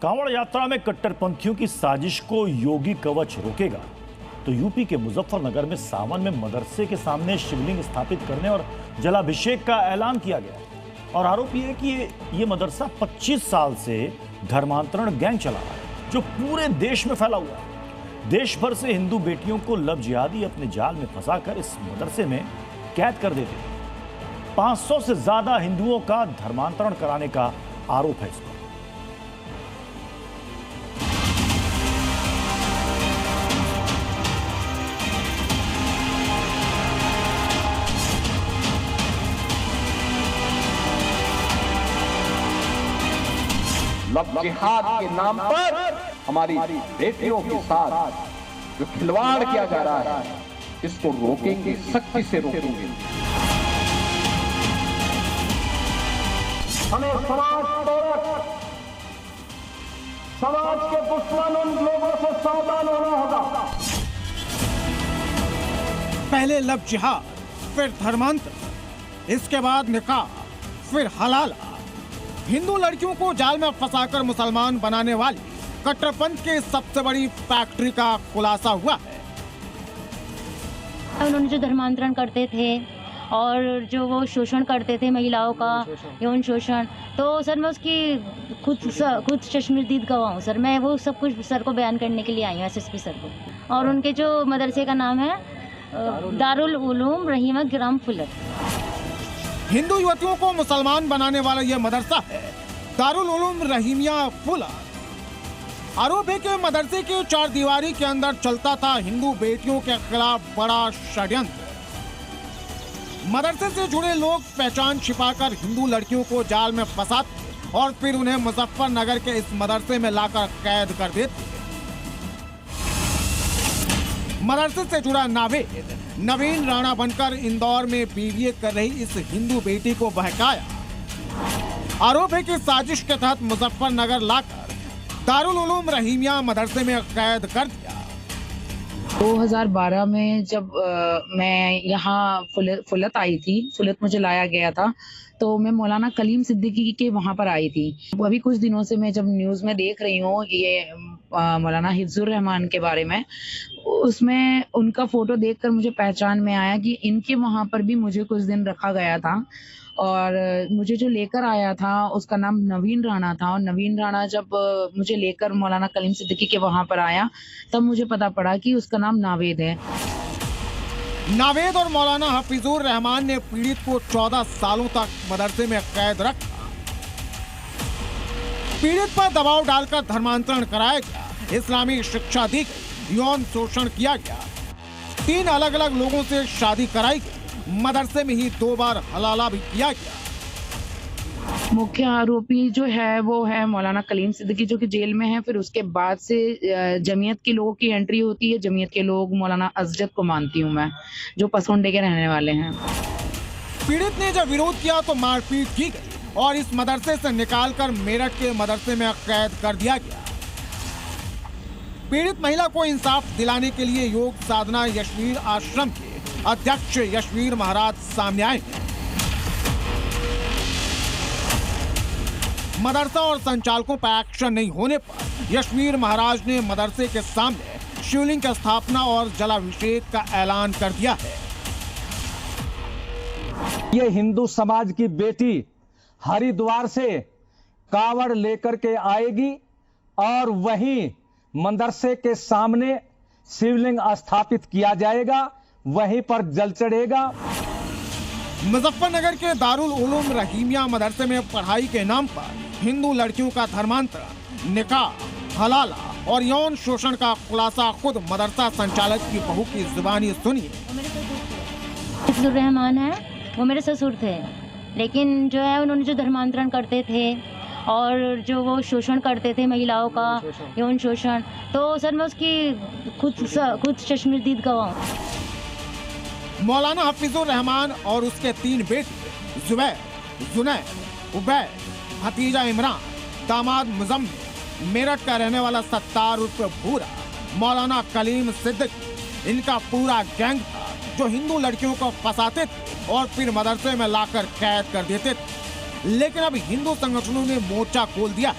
कांवड़ यात्रा में कट्टरपंथियों की साजिश को योगी कवच रोकेगा तो यूपी के मुजफ्फरनगर में सावन में मदरसे के सामने शिवलिंग स्थापित करने और जलाभिषेक का ऐलान किया गया। और आरोप यह है कि ये मदरसा 25 साल से धर्मांतरण गैंग चला रहा है जो पूरे देश में फैला हुआ है। देश भर से हिंदू बेटियों को लब जिहादी अपने जाल में फंसाकर इस मदरसे में कैद कर देते हैं। 500 से ज्यादा हिंदुओं का धर्मांतरण कराने का आरोप है इस पर। लब जिहाद के नाम पर हमारी बेटियों के साथ जो खिलवाड़ किया जा रहा है, इसको रोकेंगे, सख्ती से रोकेंगे। हमें समाज के दुश्मन उन लोगों से सावधान होना होगा। पहले लब जिहाद, फिर धर्मांतर, इसके बाद निकाह, फिर हलाला। हिंदू लड़कियों को जाल में फंसाकर मुसलमान बनाने वाली कट्टरपंथ की सबसे बड़ी फैक्ट्री का खुलासा हुआ है। उन्होंने जो धर्मांतरण करते थे और जो वो शोषण करते थे महिलाओं का, यौन शोषण, तो सर मैं उसकी खुद चश्मदीद गवाह हूँ सर। मैं वो सब कुछ सर को बयान करने के लिए आई हूँ, एसएसपी सर को। और उनके जो मदरसे का नाम है दारुल उलूम रहीमा ग्राम फुलत। हिंदू युवतियों को मुसलमान बनाने वाला यह मदरसा है दारुल उलूम रहीमिया फुलत। आरोप है कि मदरसे के चार दीवारी के अंदर चलता था हिंदू बेटियों के खिलाफ बड़ा षड्यंत्र। मदरसे से जुड़े लोग पहचान छिपाकर हिंदू लड़कियों को जाल में फंसाते और फिर उन्हें मुजफ्फरनगर के इस मदरसे में लाकर कैद कर देते। मदरसे से जुड़ा नावेद नवीन राणा बनकर इंदौर में बीबीए कर रही इस हिंदू बेटी को बहकाया। आरोप है कि साजिश के तहत मुजफ्फरनगर लाकर दारुल उलूम रहीमिया मदरसे में कैद कर दिया। 2012 में जब मैं यहाँ फुलत आई थी, फुलत मुझे लाया गया था, तो मैं मौलाना कलीम सिद्दीकी के वहाँ पर आई थी। अभी कुछ दिनों से मैं जब न्यूज़ में देख रही हूँ ये मौलाना हिफ्जुर रहमान के बारे में, उसमें उनका फोटो देखकर मुझे पहचान में आया कि इनके वहाँ पर भी मुझे कुछ दिन रखा गया था। और मुझे जो लेकर आया था उसका नाम नवीन राणा था। और नवीन राणा जब मुझे लेकर मौलाना कलीम सिद्दीकी के वहाँ पर आया तब मुझे पता पड़ा कि उसका नाम नावेद है। नावेद और मौलाना हफीजुर रहमान ने पीड़ित को 14 सालों तक मदरसे में कैद रखा। पीड़ित पर दबाव डालकर धर्मांतरण कराया गया, इस्लामी शिक्षा दी गई, यौन शोषण किया गया। 3 अलग अलग लोगों से शादी कराई गई। मदरसे में ही 2 बार हलाला भी किया गया। मुख्य आरोपी जो है वो है मौलाना कलीम सिद्दीकी, जो कि जेल में है। फिर उसके बाद से जमीयत के लोगों की एंट्री होती है। जमीयत के लोग मौलाना अजजद को मानती हूँ मैं, जो पसौंडे के रहने वाले हैं। पीड़ित ने जब विरोध किया तो मारपीट की गई और इस मदरसे से निकालकर मेरठ के मदरसे में कैद कर दिया गया। पीड़ित महिला को इंसाफ दिलाने के लिए योग साधना यशवीर आश्रम के अध्यक्ष यशवीर महाराज सामने आए। मदरसा और संचालकों पर एक्शन नहीं होने पर यशवीर महाराज ने मदरसे के सामने शिवलिंग की स्थापना और जलाभिषेक का ऐलान कर दिया है। ये हिंदू समाज की बेटी हरिद्वार से कावड़ लेकर के आएगी और वहीं मदरसे के सामने शिवलिंग स्थापित किया जाएगा, वहीं पर जल चढ़ेगा। मुजफ्फरनगर के दारुल उलूम रहीमिया मदरसे में पढ़ाई के नाम पर हिंदू लड़कियों का धर्मांतरण, निकाह, हलाला और यौन शोषण का खुलासा खुद मदरसा संचालक की बहू की जुबानी सुनिए। हिफ्जुर रहमान है, वो मेरे ससुर थे, लेकिन जो है उन्होंने जो धर्मांतरण करते थे और जो वो शोषण करते थे महिलाओं का, यौन शोषण, तो सर मैं उसकी खुद चश्मदीद गवाह हूँ। मौलाना हफीजुर रहमान और उसके 3 बेटे जुबैर, जुनैद, उबैद, भतीजा इमरान, दामाद मुजम्मिल, मेरठ का रहने वाला सत्तार उर्फ भूरा, मौलाना कलीम सिद्दीकी, इनका पूरा गैंग था जो हिंदू लड़कियों को फंसाते थे और फिर मदरसे में लाकर कैद कर देते थे। लेकिन अब हिंदू संगठनों ने मोर्चा खोल दिया।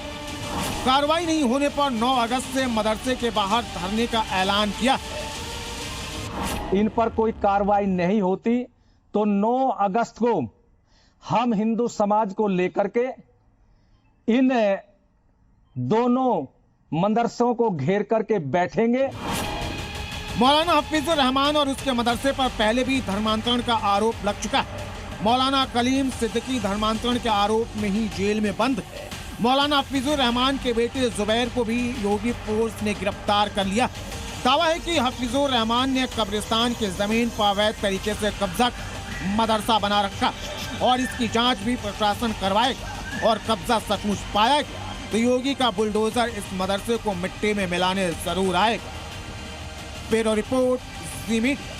कार्रवाई नहीं होने पर 9 अगस्त से मदरसे के बाहर धरने का ऐलान किया है। इन पर कोई कार्रवाई नहीं होती तो 9 अगस्त को हम हिंदू समाज को लेकर के इन दोनों मदरसों को घेर करके बैठेंगे। मौलाना हफीजुर रहमान और उसके मदरसे पर पहले भी धर्मांतरण का आरोप लग चुका है। मौलाना कलीम सिद्दीकी धर्मांतरण के आरोप में ही जेल में बंद है। मौलाना हफीजुर रहमान के बेटे जुबैर को भी योगी फोर्स ने गिरफ्तार कर लिया। दावा है कि हफीजुर रहमान ने कब्रिस्तान की जमीन पर अवैध तरीके से कब्जा मदरसा बना रखा और इसकी जांच भी प्रशासन करवाएगा और कब्जा सचमुच पाया गया तो योगी का बुलडोजर इस मदरसे को मिट्टी में मिलाने जरूर आएगा। ब्यूरो रिपोर्ट, जी मीडिया।